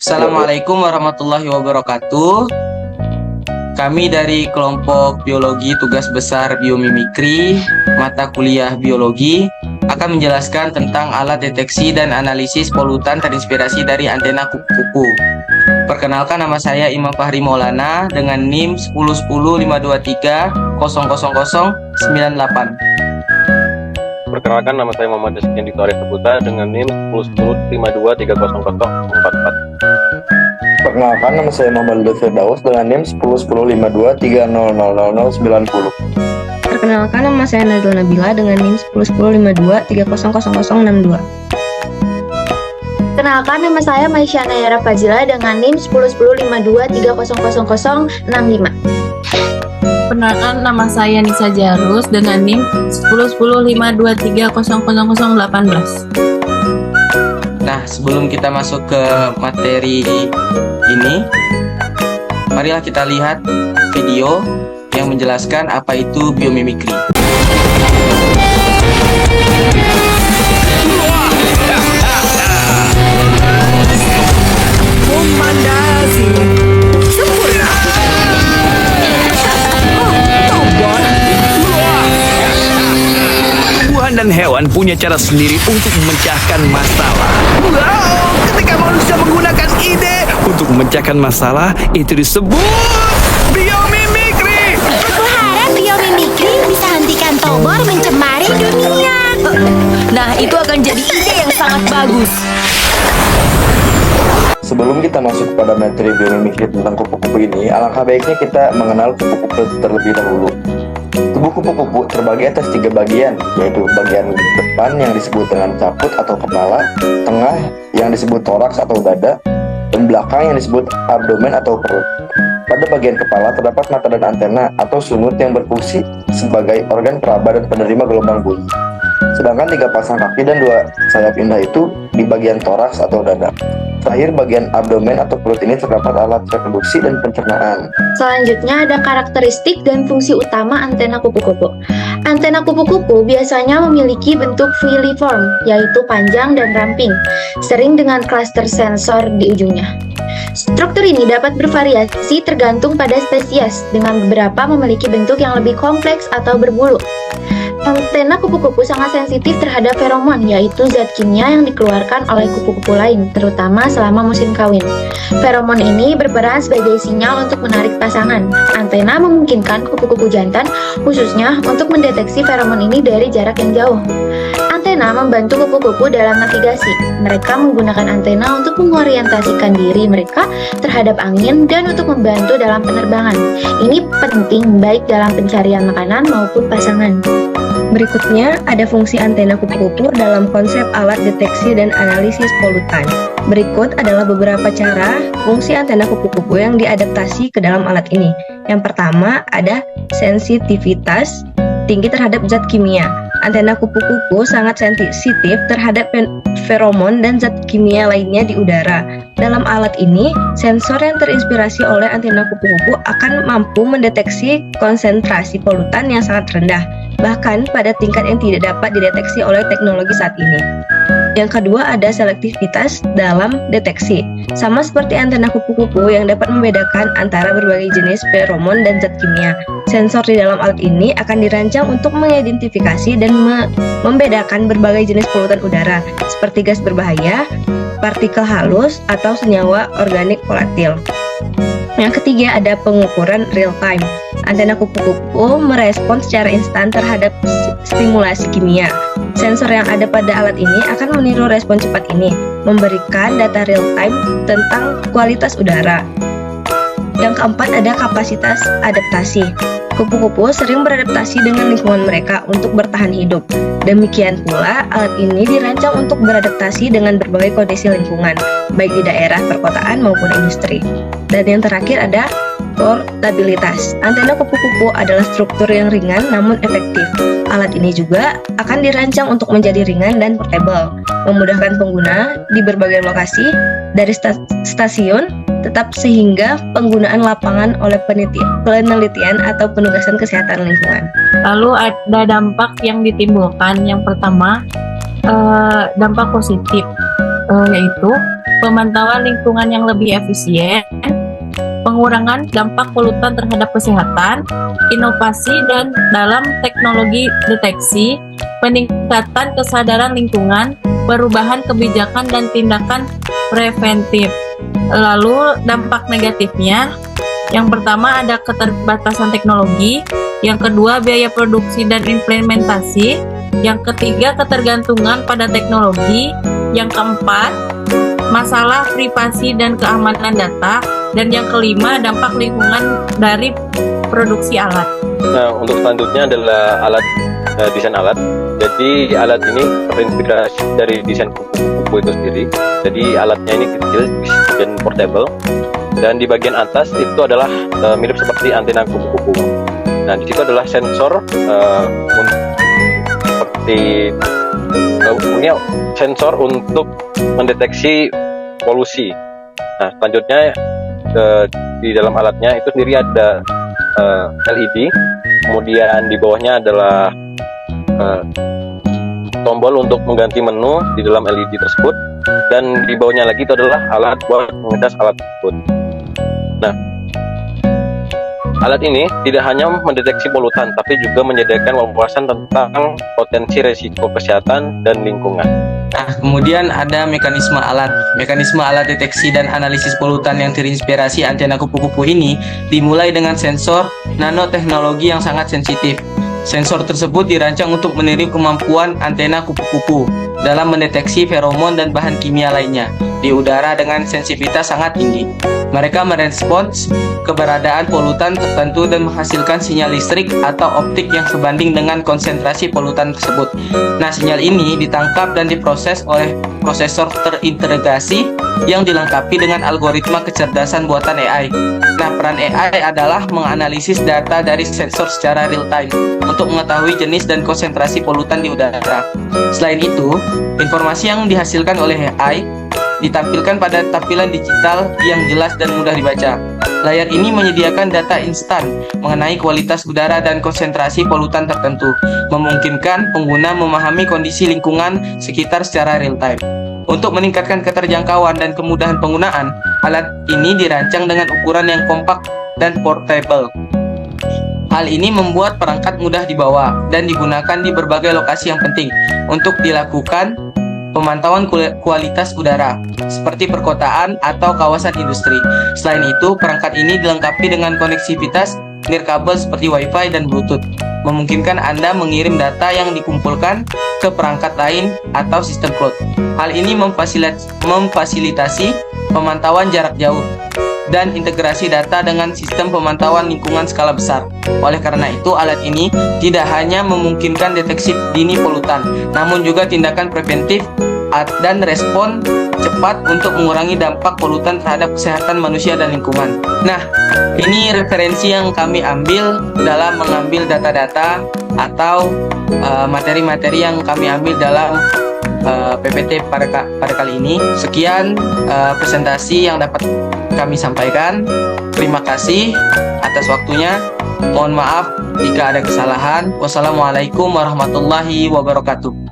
Assalamualaikum warahmatullahi wabarakatuh. Kami dari kelompok biologi tugas besar biomimikri, mata kuliah biologi, akan menjelaskan tentang alat deteksi dan analisis polutan terinspirasi dari antena kupu-kupu. Perkenalkan, nama saya Imam Fahri Maulana dengan NIM 1010523000098. Perkenalkan, nama saya Muhammad Rizky Diktori Seputa dengan NIM 1010523000044. Perkenalkan, nama saya Muhammad Lutfi Firdaus dengan NIM 10152300090. Perkenalkan, nama saya Nazla Nabila dengan NIM 10152300062. Perkenalkan, nama saya Maisyana Yara Fazila dengan NIM 10152300065. Perkenalkan, nama saya Nisa Jarus dengan NIM 1010523000018. Nah, sebelum kita masuk ke materi ini, marilah kita lihat video yang menjelaskan apa itu biomimikri. Komandasi sempurna. Tumbuhan dan hewan punya cara sendiri untuk memecahkan masalah. Wow, ketika manusia menggunakan ide untuk memecahkan masalah, itu disebut biomimikri. Aku harap biomimikri bisa hentikan Tobor mencemari dunia. Nah, itu akan jadi ide yang sangat bagus. Sebelum kita masuk kepada materi biomimikri tentang kupu-kupu ini, alangkah baiknya kita mengenal kupu-kupu terlebih dahulu. Tubuh kupu-kupu terbagi atas 3 bagian, yaitu bagian depan yang disebut dengan caput atau kepala, tengah yang disebut toraks atau dada, dan belakang yang disebut abdomen atau perut. Pada bagian kepala terdapat mata dan antena atau sungut yang berfungsi sebagai organ peraba dan penerima gelombang bunyi. Sedangkan 3 pasang kaki dan 2 sayap indah itu di bagian toraks atau dada. Terakhir, bagian abdomen atau perut ini terdapat alat reproduksi dan pencernaan. Selanjutnya ada karakteristik dan fungsi utama antena kupu-kupu. Antena kupu-kupu biasanya memiliki bentuk filiform, yaitu panjang dan ramping, sering dengan klaster sensor di ujungnya. Struktur ini dapat bervariasi tergantung pada spesies, dengan beberapa memiliki bentuk yang lebih kompleks atau berbulu. Antena kupu-kupu sangat sensitif terhadap feromon, yaitu zat kimia yang dikeluarkan oleh kupu-kupu lain, terutama selama musim kawin. Feromon ini berperan sebagai sinyal untuk menarik pasangan. Antena memungkinkan kupu-kupu jantan, khususnya untuk mendeteksi feromon ini dari jarak yang jauh. Antena membantu kupu-kupu dalam navigasi. Mereka menggunakan antena untuk mengorientasikan diri mereka terhadap angin dan untuk membantu dalam penerbangan. Ini penting baik dalam pencarian makanan maupun pasangan. Berikutnya, ada fungsi antena kupu-kupu dalam konsep alat deteksi dan analisis polutan. Berikut adalah beberapa cara fungsi antena kupu-kupu yang diadaptasi ke dalam alat ini. Yang pertama, ada sensitivitas tinggi terhadap zat kimia. Antena kupu-kupu sangat sensitif terhadap feromon dan zat kimia lainnya di udara. Dalam alat ini, sensor yang terinspirasi oleh antena kupu-kupu akan mampu mendeteksi konsentrasi polutan yang sangat rendah, bahkan pada tingkat yang tidak dapat dideteksi oleh teknologi saat ini. Yang kedua, ada selektivitas dalam deteksi. Sama seperti antena kupu-kupu yang dapat membedakan antara berbagai jenis feromon dan zat kimia. Sensor di dalam alat ini akan dirancang untuk mengidentifikasi dan membedakan berbagai jenis polutan udara, seperti gas berbahaya, partikel halus, atau senyawa organik volatil. Yang ketiga, ada pengukuran real time. Antena kupu-kupu merespon secara instan terhadap stimulasi kimia. Sensor yang ada pada alat ini akan meniru respon cepat ini, memberikan data real time tentang kualitas udara. Yang keempat, ada kapasitas adaptasi. Kupu-kupu sering beradaptasi dengan lingkungan mereka untuk bertahan hidup. Demikian pula, alat ini dirancang untuk beradaptasi dengan berbagai kondisi lingkungan, baik di daerah perkotaan maupun industri. Dan yang terakhir ada portabilitas. Antena kupu-kupu adalah struktur yang ringan namun efektif. Alat ini juga akan dirancang untuk menjadi ringan dan portable, memudahkan pengguna di berbagai lokasi, dari stasiun tetap sehingga penggunaan lapangan oleh penelitian atau penugasan kesehatan lingkungan. Lalu ada dampak yang ditimbulkan. Yang pertama, dampak positif, yaitu pemantauan lingkungan yang lebih efisien, pengurangan dampak polutan terhadap kesehatan, inovasi dan dalam teknologi deteksi, peningkatan kesadaran lingkungan, perubahan kebijakan dan tindakan preventif. Lalu dampak negatifnya, yang pertama ada keterbatasan teknologi, yang kedua biaya produksi dan implementasi, yang ketiga ketergantungan pada teknologi, yang keempat masalah privasi dan keamanan data, dan yang kelima dampak lingkungan dari produksi alat. Nah, untuk selanjutnya adalah desain alat. Jadi alat ini terinspirasi dari desain kupu-kupu itu sendiri. Jadi alatnya ini kecil dan portable. Dan di bagian atas itu adalah mirip seperti antena kupu-kupu. Nah, di situ adalah sensor seperti punya sensor untuk mendeteksi polusi. Nah, selanjutnya di dalam alatnya itu sendiri ada LED, kemudian di bawahnya adalah tombol untuk mengganti menu di dalam LED tersebut, dan di bawahnya lagi itu adalah alat buat mengecas alat tersebut. Nah, alat ini tidak hanya mendeteksi polutan, tapi juga menyediakan wawasan tentang potensi risiko kesehatan dan lingkungan. Nah, kemudian ada mekanisme alat. Mekanisme alat deteksi dan analisis polutan yang terinspirasi antena kupu-kupu ini dimulai dengan sensor nanoteknologi yang sangat sensitif. Sensor tersebut dirancang untuk meniru kemampuan antena kupu-kupu dalam mendeteksi feromon dan bahan kimia lainnya di udara dengan sensitivitas sangat tinggi. Mereka merespons keberadaan polutan tertentu dan menghasilkan sinyal listrik atau optik yang sebanding dengan konsentrasi polutan tersebut. Nah, sinyal ini ditangkap dan diproses oleh prosesor terintegrasi yang dilengkapi dengan algoritma kecerdasan buatan AI. Nah, peran AI adalah menganalisis data dari sensor secara real time untuk mengetahui jenis dan konsentrasi polutan di udara. Selain itu, informasi yang dihasilkan oleh AI ditampilkan pada tampilan digital yang jelas dan mudah dibaca. Layar ini menyediakan data instan mengenai kualitas udara dan konsentrasi polutan tertentu, memungkinkan pengguna memahami kondisi lingkungan sekitar secara real time. Untuk meningkatkan keterjangkauan dan kemudahan penggunaan, alat ini dirancang dengan ukuran yang kompak dan portable. Hal ini membuat perangkat mudah dibawa dan digunakan di berbagai lokasi yang penting untuk dilakukan pemantauan kualitas udara, seperti perkotaan atau kawasan industri. Selain itu, perangkat ini dilengkapi dengan koneksivitas nirkabel seperti Wi-Fi dan Bluetooth, memungkinkan Anda mengirim data yang dikumpulkan ke perangkat lain atau sistem cloud. Hal ini memfasilitasi pemantauan jarak jauh dan integrasi data dengan sistem pemantauan lingkungan skala besar. Oleh karena itu, alat ini tidak hanya memungkinkan deteksi dini polutan, namun juga tindakan preventif dan respon cepat untuk mengurangi dampak polutan terhadap kesehatan manusia dan lingkungan. Nah, ini referensi yang kami ambil dalam mengambil data-data atau materi-materi yang kami ambil dalam PPT pada kali ini. Sekian presentasi yang dapat kami sampaikan. Terima kasih atas waktunya. Mohon maaf jika ada kesalahan. Wassalamualaikum warahmatullahi wabarakatuh.